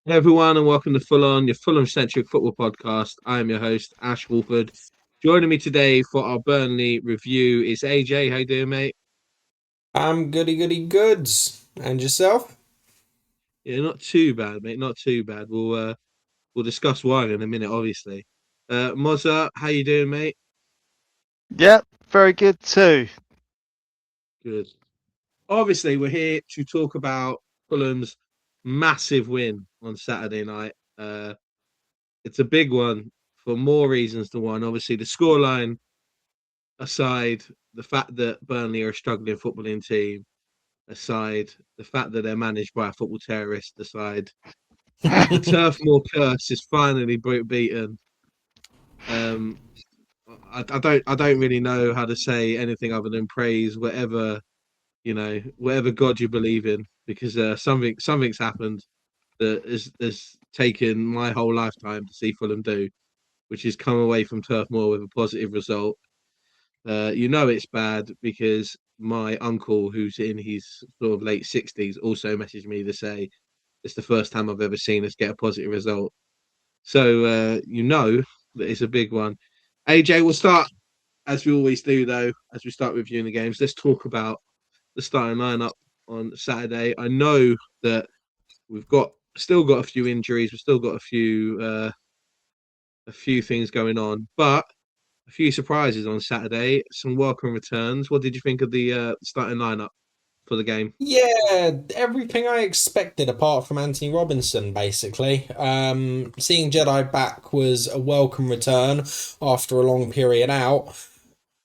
Hey everyone, and welcome to Full-on, your Fulham-centric football podcast. I am your host, Ash Woolford. Joining me today for our Burnley review is AJ. How you doing, mate? I'm goody goody goods. And yourself? Yeah, not too bad, mate. Not too bad. We'll discuss why in a minute, obviously. Mozza, how you doing, mate? Yep, very good too. Good. Obviously, we're here to talk about Fulham's massive win on Saturday night. It's a big one for more reasons than one. Obviously, the scoreline aside, the fact that Burnley are a struggling footballing team aside, the fact that they're managed by a football terrorist aside, the Turf Moor curse is finally beaten. Um, I don't really know how to say anything other than praise whatever God you believe in, because something's happened that has taken my whole lifetime to see Fulham do, which is come away from Turf Moor with a positive result. It's bad because my uncle, who's in his sort of late 60s, also messaged me to say it's the first time I've ever seen us get a positive result. So that it's a big one. AJ, we'll start as we always do, though, as we start reviewing the games. Let's talk about the starting lineup on Saturday. I know that we've got still got a few injuries, we've still got a few things going on, but a few surprises on Saturday, some welcome returns. What did you think of the starting lineup for the game? Yeah, everything I expected apart from Anthony Robinson, basically. Seeing Jedi back was a welcome return after a long period out.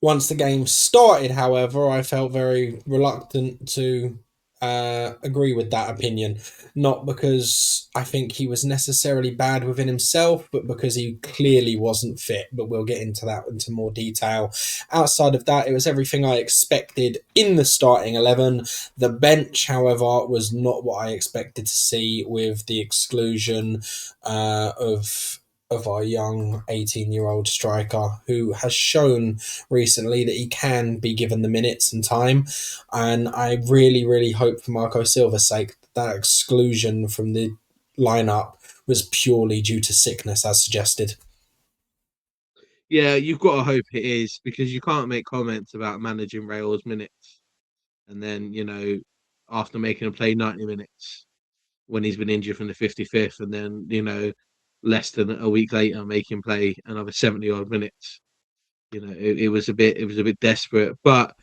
Once the game started, however, I felt very reluctant to agree with that opinion. Not because I think he was necessarily bad within himself, but because he clearly wasn't fit. But we'll get into that into more detail. Outside of that, it was everything I expected in the starting 11. The bench, however, was not what I expected to see with the exclusion of our young 18-year-old striker who has shown recently that he can be given the minutes and time. And I really, really hope for Marco Silva's sake that exclusion from the lineup was purely due to sickness, as suggested. Yeah, you've got to hope it is, because you can't make comments about managing Rail's minutes and then, after making him play 90 minutes when he's been injured from the 55th, and then, less than a week later make him play another 70 odd minutes. It was a bit desperate, but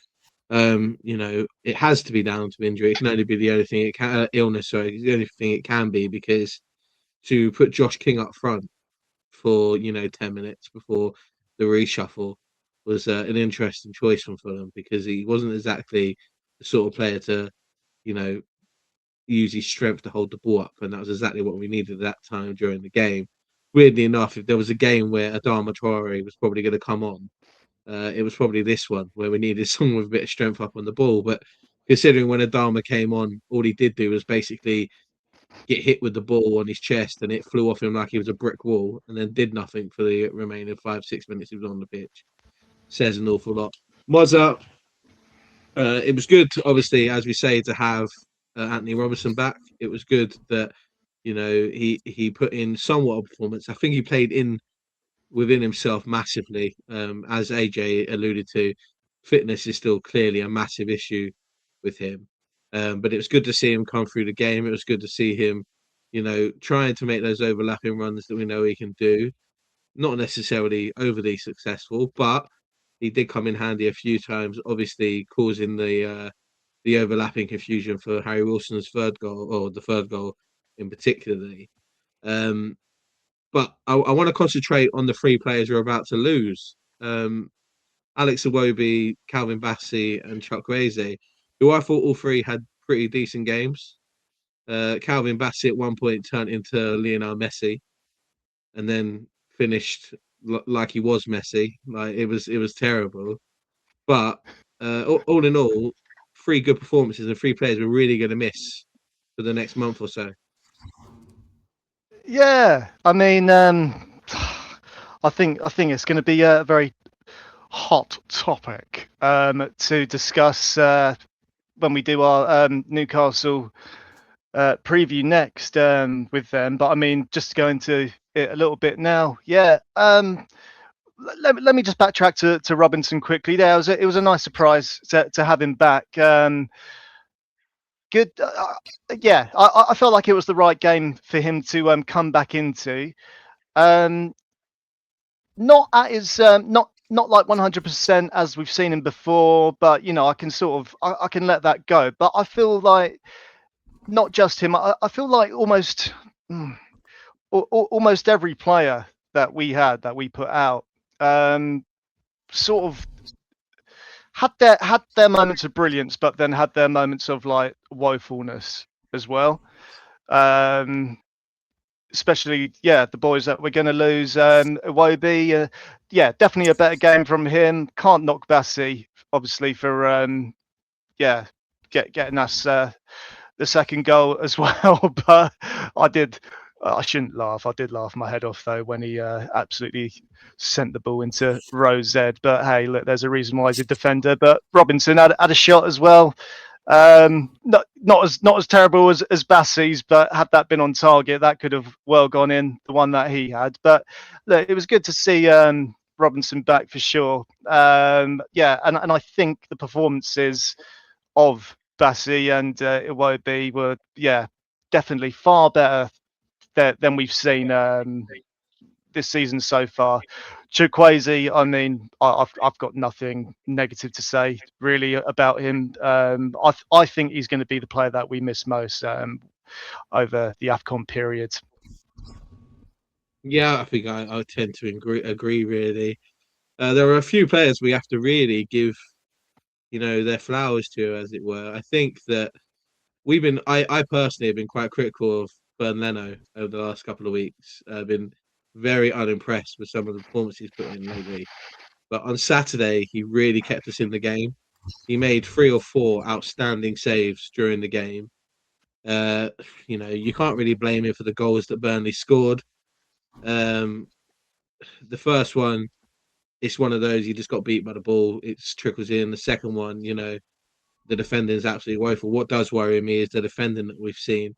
it has to be down to injury. It can only be the only thing it can illness. Sorry, it's the only thing it can be, because to put Josh King up front for 10 minutes before the reshuffle was an interesting choice from Fulham, because he wasn't exactly the sort of player to you know use his strength to hold the ball up, and that was exactly what we needed at that time during the game. Weirdly enough, if there was a game where Adama Traore was probably going to come on, it was probably this one where we needed someone with a bit of strength up on the ball. But considering when Adama came on, all he did do was basically get hit with the ball on his chest, and it flew off him like he was a brick wall, and then did nothing for the remaining 5 6 minutes he was on the pitch. Says an awful lot. Mozza, it was good, obviously, as we say, to have Anthony Robinson back. It was good that he put in somewhat of a performance. I think he played in within himself massively. As AJ alluded to, fitness is still clearly a massive issue with him. But it was good to see him come through the game. It was good to see him, trying to make those overlapping runs that we know he can do. Not necessarily overly successful, but he did come in handy a few times, obviously causing the overlapping confusion for Harry Wilson's third goal, or the third goal in particularly. Um, but I want to concentrate on the three players we're about to lose. Alex Iwobi, Calvin Bassey, and Chukwueze, who I thought all three had pretty decent games. Calvin Bassey at one point turned into Lionel Messi, and then finished like he was Messi. Like it was terrible. But all in all, three good performances and three players we're really going to miss for the next month or so. Yeah, I mean, I think it's going to be a very hot topic to discuss when we do our Newcastle preview next with them. But I mean, just to go into it a little bit now. Yeah. Let me just backtrack to Robinson quickly. There it was a nice surprise to have him back. Good. Yeah, I felt like it was the right game for him to come back into. Not at his not like 100% as we've seen him before, but I can sort of I can let that go. But I feel like not just him. I feel like almost every player that we put out sort of had their moments of brilliance, but then had their moments of like woefulness as well. Especially the boys that we're going to lose. Iwobi, definitely a better game from him. Can't knock Bassi obviously for getting us the second goal as well. But I shouldn't laugh. I did laugh my head off though when he absolutely sent the ball into row Z. But hey, look, there's a reason why he's a defender. But Robinson had a shot as well. Not as terrible as Bassi's, but had that been on target, that could have well gone in, the one that he had. But look, it was good to see Robinson back for sure. And I think the performances of Bassi and Iwobi were definitely far better than we've seen this season so far. Chukwueze, I mean, I've got nothing negative to say really about him. I think he's going to be the player that we miss most over the AFCON period. Yeah, I think I tend to agree really. There are a few players we have to really give, their flowers to, as it were. I think that I personally have been quite critical of Bern Leno over the last couple of weeks. I've been very unimpressed with some of the performances he's put in lately. But on Saturday, he really kept us in the game. He made 3 or 4 outstanding saves during the game. You can't really blame him for the goals that Burnley scored. The first one, it's one of those you just got beat by the ball. It trickles in. The second one, the defending is absolutely woeful. What does worry me is the defending that we've seen.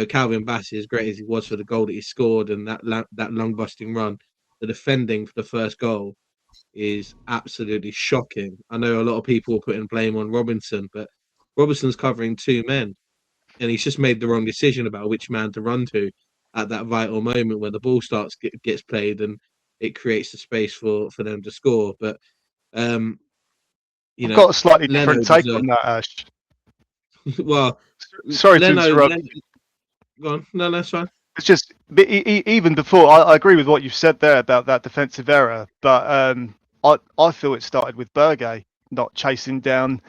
Calvin Bassey, as great as he was for the goal that he scored and that lung busting run, the defending for the first goal is absolutely shocking. I know a lot of people are putting blame on Robinson, but Robinson's covering 2 men, and he's just made the wrong decision about which man to run to at that vital moment when the ball gets played and it creates the space for them to score. But I've got a slightly Leno different take on that, Ash. Well, sorry to interrupt. Go on. No, that's fine. It's just even before I agree with what you've said there about that defensive error, but I feel it started with Berge not chasing down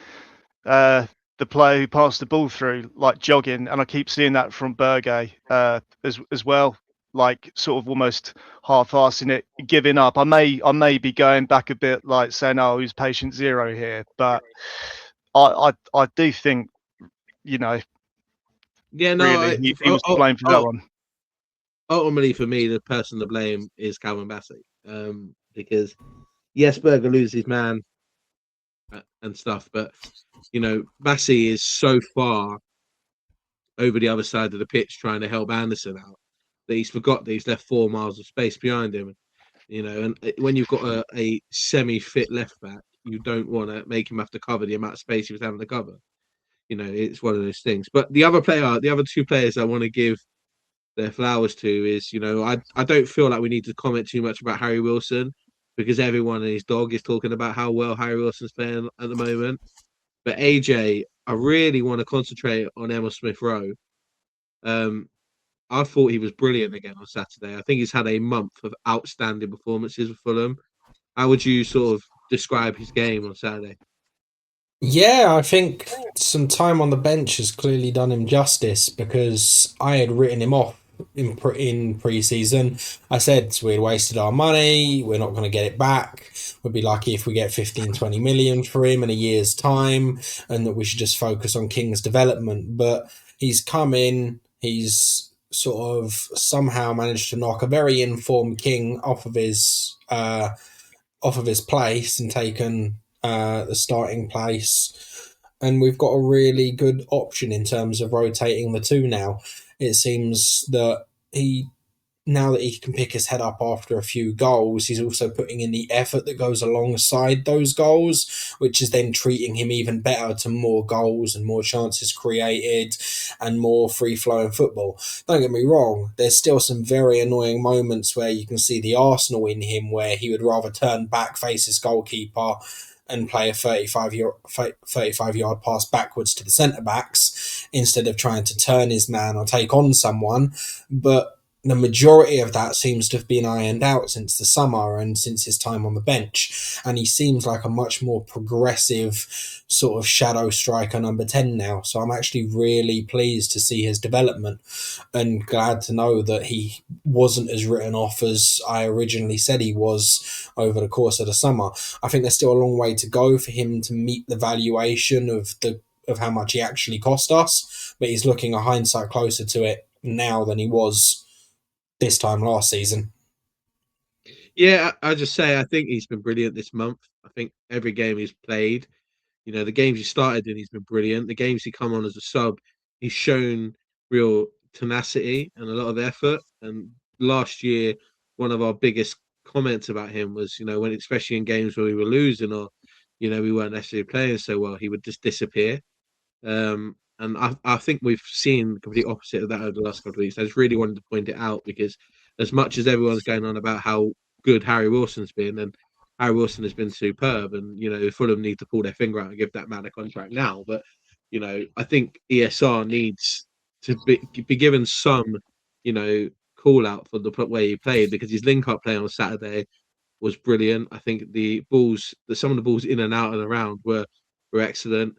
the player who passed the ball through, like jogging, and I keep seeing that from Berge as well, like sort of almost half-assing it, giving up. I may be going back a bit, like saying, "Oh, who's patient zero here?" But I do think, really, he was to blame for that one. Ultimately, for me, the person to blame is Calvin Bassey, because yes, Berger loses his man and stuff, but Bassey is so far over the other side of the pitch trying to help Anderson out that he's forgot that he's left 4 miles of space behind him. And when you've got a semi-fit left back, you don't want to make him have to cover the amount of space he was having to cover. It's one of those things. But the other 2 players I want to give their flowers to is, I don't feel like we need to comment too much about Harry Wilson because everyone and his dog is talking about how well Harry Wilson's playing at the moment. But AJ, I really want to concentrate on Emil Smith Rowe. I thought he was brilliant again on Saturday. I think he's had a month of outstanding performances with Fulham. How would you sort of describe his game on Saturday? Yeah, I think some time on the bench has clearly done him justice because I had written him off in pre-season. I said we had wasted our money, we're not going to get it back, we'd be lucky if we get 15-20 million for him in a year's time, and that we should just focus on King's development. But he's come in, he's sort of somehow managed to knock a very informed King off of his place and taken the starting place. and we've got a really good option in terms of rotating the two now. It seems that now that he can pick his head up after a few goals, he's also putting in the effort that goes alongside those goals, which is then treating him even better to more goals and more chances created and more free flowing football. Don't get me wrong, there's still some very annoying moments where you can see the Arsenal in him where he would rather turn back, face his goalkeeper, and play a 35-yard pass backwards to the centre backs instead of trying to turn his man or take on someone. But the majority of that seems to have been ironed out since the summer and since his time on the bench. And he seems like a much more progressive sort of shadow striker number 10 now. So I'm actually really pleased to see his development and glad to know that he wasn't as written off as I originally said he was over the course of the summer. I think there's still a long way to go for him to meet the valuation of how much he actually cost us, but he's looking a hindsight closer to it now than he was this time last season. Yeah, I just say I think he's been brilliant this month. I think every game he's played, the games he started in, he's been brilliant. The games he come on as a sub, he's shown real tenacity and a lot of effort. And last year, one of our biggest comments about him was, when especially in games where we were losing or, we weren't necessarily playing so well, he would just disappear. And I think we've seen the complete opposite of that over the last couple of weeks. I just really wanted to point it out because as much as everyone's going on about how good Harry Wilson's been, and Harry Wilson has been superb, and Fulham need to pull their finger out and give that man a contract now. But I think ESR needs to be given some call out for the way he played because his link up play on Saturday was brilliant. I think some of the balls in and out and around were excellent.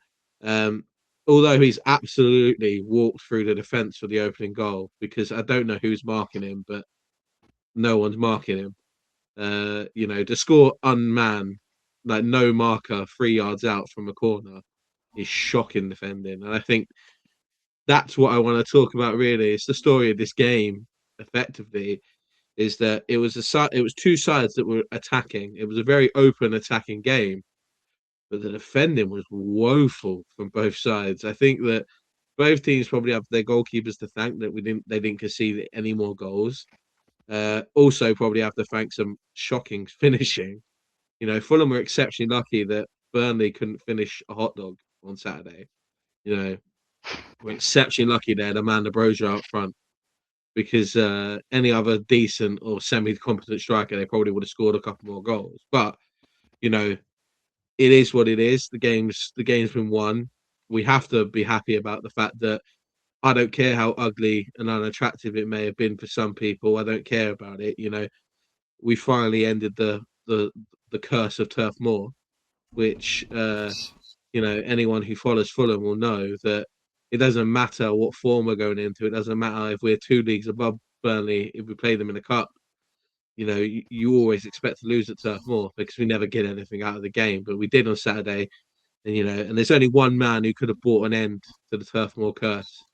Although he's absolutely walked through the defence for the opening goal because I don't know who's marking him, but no one's marking him. To score unmanned, like no marker, 3 yards out from a corner, is shocking defending, and I think that's what I want to talk about. Really, it's the story of this game. Effectively, is that it was two sides that were attacking. It was a very open attacking game, but the defending was woeful from both sides. I think that both teams probably have their goalkeepers to thank that they didn't concede any more goals. Also, probably have to thank some shocking finishing. Fulham were exceptionally lucky that Burnley couldn't finish a hot dog on Saturday. We're exceptionally lucky they had Amanda Brozier up front because any other decent or semi-competent striker, they probably would have scored a couple more goals. But it is what it is. The game's been won. We have to be happy about the fact that I don't care how ugly and unattractive it may have been for some people. I don't care about it. We finally ended the curse of Turf Moor, which anyone who follows Fulham will know that it doesn't matter what form we're going into. It doesn't matter if we're 2 leagues above Burnley. If we play them in a cup, you always expect to lose at Turf Moor because we never get anything out of the game. But we did on Saturday, and there's only one man who could have brought an end to the Turf Moor curse.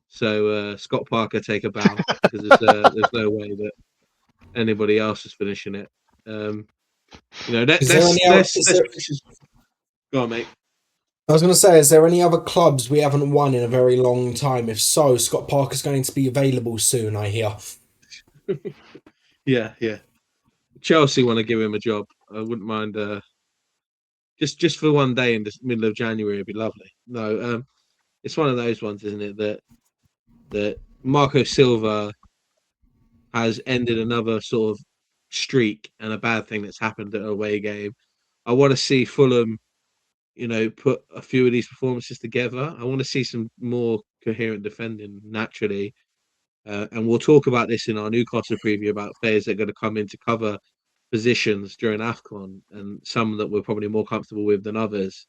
So Scott Parker, take a bow because there's no way that anybody else is finishing it. Go on, mate. I was going to say, is there any other clubs we haven't won in a very long time? If so, Scott Parker's going to be available soon, I hear. Yeah. Chelsea want to give him a job. I wouldn't mind. Just for one day in the middle of January, it'd be lovely. No, it's one of those ones, isn't it? That Marco Silva has ended another sort of streak and a bad thing that's happened at an away game. I want to see Fulham, put a few of these performances together. I want to see some more coherent defending naturally. And we'll talk about this in our Newcastle preview about players that are going to come in to cover positions during AFCON and some that we're probably more comfortable with than others.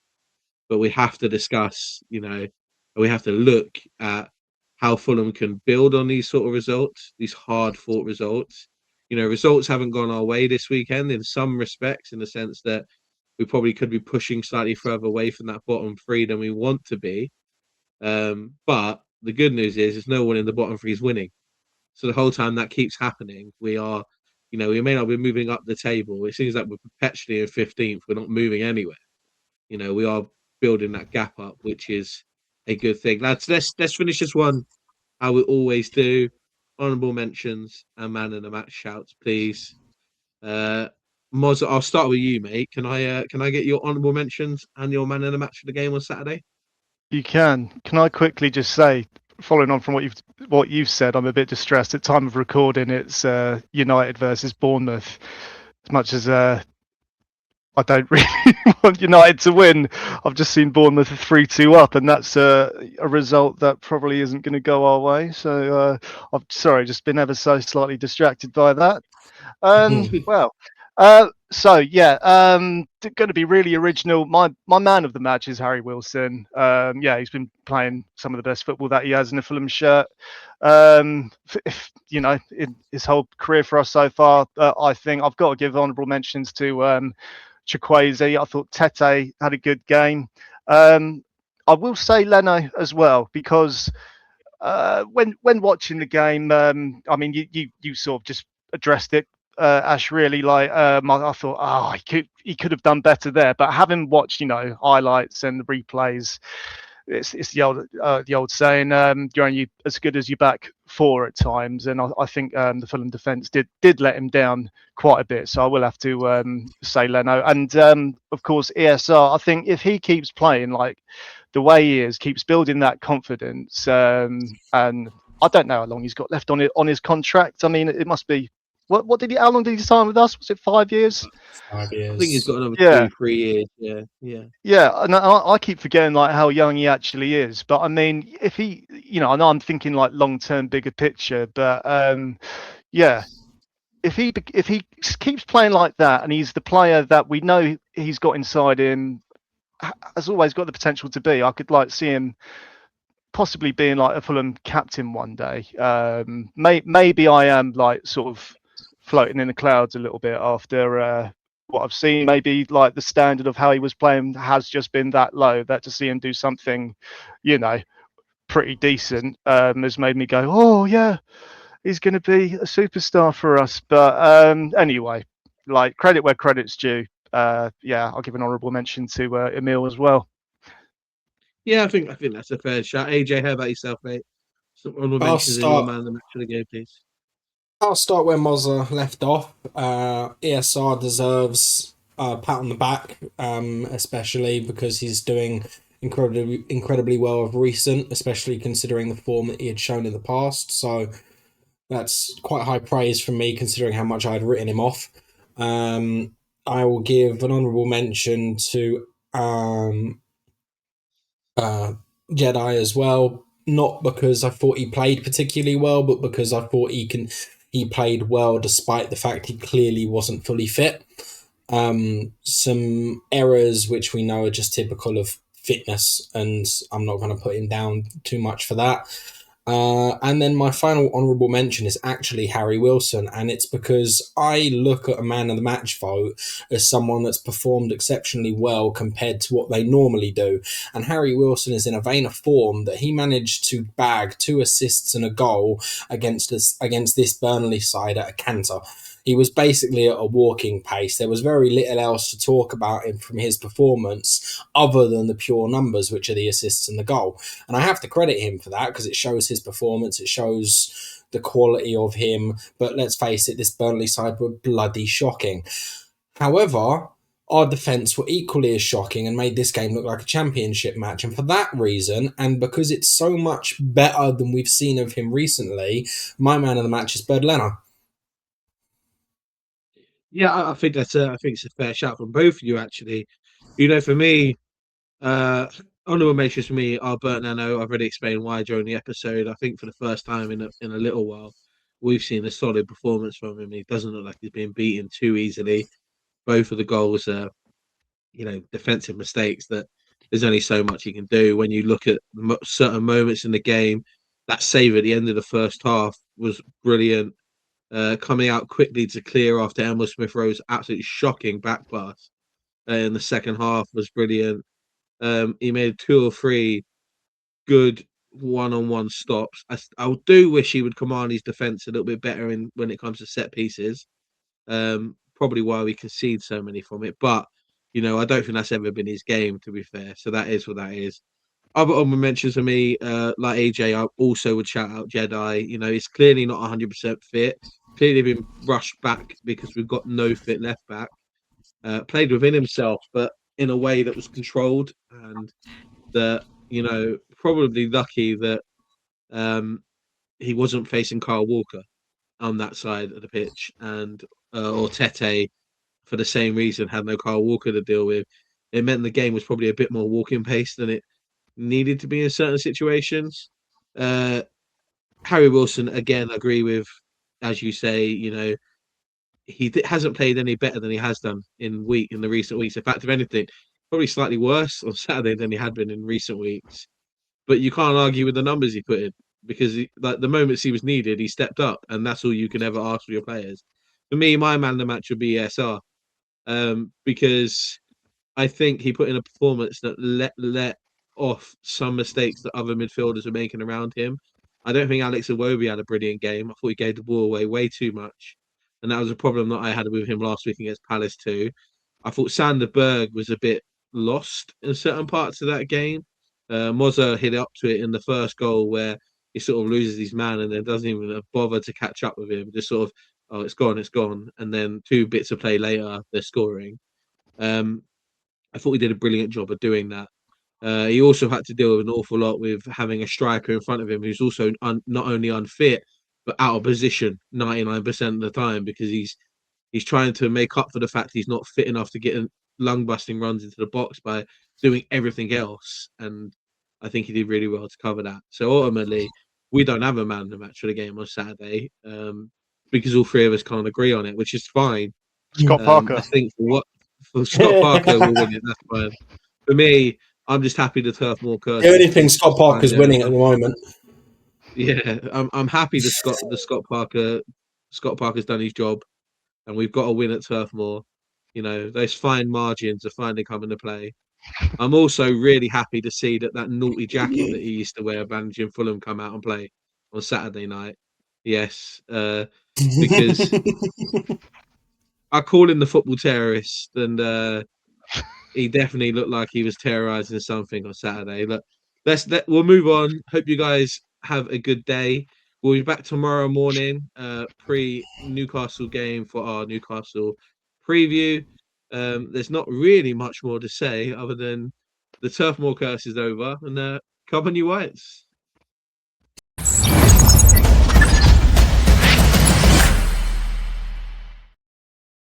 But we have to discuss, we have to look at how Fulham can build on these sort of results, these hard-fought results. Results haven't gone our way this weekend in some respects, in the sense that we probably could be pushing slightly further away from that bottom three than we want to be. But the good news is no one in the bottom three is winning. So the whole time that keeps happening, we are, we may not be moving up the table. It seems like we're perpetually in 15th. We're not moving anywhere. We are building that gap up, which is a good thing. Lads, let's finish this one how we always do. Honourable mentions and man of the match shouts, please. Mozza, I'll start with you, mate. Can I get your honourable mentions and your man of the match for the game on Saturday? You can. Can I quickly just say, following on from what you've said, I'm a bit distressed. At time of recording, it's United versus Bournemouth. As much as I don't really want United to win, I've just seen Bournemouth 3-2 up, and that's a result that probably isn't going to go our way. So I'm sorry, just been ever so slightly distracted by that. Well, so yeah, going to be really original. My man of the match is Harry Wilson. Yeah, he's been playing some of the best football that he has in a Fulham shirt. If you know, in his whole career for us so far, I think I've got to give honourable mentions to Chukwueze. I thought Tete had a good game. I will say Leno as well, because when watching the game, I mean, you sort of just addressed it, Ash. Really, like I thought, oh, he could have done better there. But having watched, highlights and the replays, it's the old saying, you're only as good as your back four at times, and I think the Fulham defence did let him down quite a bit. So I will have to say Leno, and of course ESR. I think if he keeps playing like the way he is, keeps building that confidence, and I don't know how long he's got left on his contract. I mean, it must be how long did he sign with us? Was it 5 years? 5 years. I think he's got another Yeah. 3 years. Yeah. Yeah, and I keep forgetting like how young he actually is. But I mean, if he, I know I'm thinking like long-term, bigger picture, but yeah, if he keeps playing like that, and he's the player that we know he's got inside him, has always got the potential to be. I could like see him possibly being like a Fulham captain one day. Maybe I am like sort of floating in the clouds a little bit after what I've seen. Maybe like the standard of how he was playing has just been that low, that to see him do something, pretty decent, has made me go, oh yeah, he's going to be a superstar for us. But anyway, like credit where credit's due. Yeah, I'll give an honourable mention to Emil as well. Yeah, I think that's a fair shot. AJ, how about yourself, mate? Some honourable mentions and your man of the match for the game, please. I'll start where Mozza left off. ESR deserves a pat on the back, especially because he's doing incredibly well of recent, especially considering the form that he had shown in the past. So that's quite high praise from me, considering how much I had written him off. I will give an honourable mention to Jedi as well, not because I thought he played particularly well, but because I thought he played well despite the fact he clearly wasn't fully fit. Some errors which we know are just typical of fitness, and I'm not going to put him down too much for that. And then my final honourable mention is actually Harry Wilson, and it's because I look at a man of the match vote as someone that's performed exceptionally well compared to what they normally do. And Harry Wilson is in a vein of form that he managed to bag 2 assists and a goal against this Burnley side at a canter. He was basically at a walking pace. There was very little else to talk about him from his performance other than the pure numbers, which are the assists and the goal. And I have to credit him for that because it shows his performance. It shows the quality of him. But let's face it, this Burnley side were bloody shocking. However, our defence were equally as shocking and made this game look like a championship match. And for that reason, and because it's so much better than we've seen of him recently, my man of the match is Bird Leno. Yeah, I think it's a fair shout from both of you, actually. For me, honourable mentions for me are Bert Nano. I've already explained why during the episode. I think for the first time in a little while, we've seen a solid performance from him. He doesn't look like he's being beaten too easily. Both of the goals are, defensive mistakes that there's only so much he can do. When you look at certain moments in the game, that save at the end of the first half was brilliant. Coming out quickly to clear after Emil Smith-Rowe's absolutely shocking back pass in the second half was brilliant. He made 2 or 3 good one-on-one stops. I do wish he would command his defence a little bit better when it comes to set pieces. Probably why we concede so many from it. But I don't think that's ever been his game, to be fair. So that is what that is. Other honorable mentions for me, like AJ, I also would shout out Jedi. He's clearly not 100% fit. Clearly been rushed back because we've got no fit left back. Played within himself, but in a way that was controlled, and that probably lucky that he wasn't facing Kyle Walker on that side of the pitch, and or Tete for the same reason had no Kyle Walker to deal with. It meant the game was probably a bit more walking pace than it needed to be in certain situations. Uh, Harry Wilson, again, agree with, as you say, he hasn't played any better than he has done in the recent weeks. In fact, if anything, probably slightly worse on Saturday than he had been in recent weeks. But you can't argue with the numbers he put in because the moments he was needed, he stepped up, and that's all you can ever ask for your players. For me, my man of the match would be ESR, because I think he put in a performance that let off some mistakes that other midfielders were making around him. I don't think Alex Iwobi had a brilliant game. I thought he gave the ball away way too much, and that was a problem that I had with him last week against Palace too. I thought Sander Berg was a bit lost in certain parts of that game. Mozza hit up to it in the first goal where he sort of loses his man and then doesn't even bother to catch up with him. Just sort of, oh, it's gone. And then two bits of play later, they're scoring. I thought he did a brilliant job of doing that. He also had to deal with an awful lot with having a striker in front of him who's also not only unfit but out of position 99% of the time because he's trying to make up for the fact he's not fit enough to get lung busting runs into the box by doing everything else. And I think he did really well to cover that. So ultimately, we don't have a man in the match for the game on Saturday because all three of us can't agree on it, which is fine. Scott Parker. I think for Scott Parker will win it. That's fine. For me, I'm just happy the Turf Moor curse. The only thing Scott Parker's winning at the moment. Yeah, I'm happy Scott Parker's done his job, and we've got a win at Turf Moor. Those fine margins are finally coming to play. I'm also really happy to see that naughty jacket that he used to wear managing Fulham come out and play on Saturday night. Yes, because I call him the football terrorist, and he definitely looked like he was terrorizing something on Saturday. Look, we'll move on. Hope you guys have a good day. We'll be back tomorrow morning, pre Newcastle game for our Newcastle preview. There's not really much more to say other than the Turf Moor curse is over and come on, you Whites.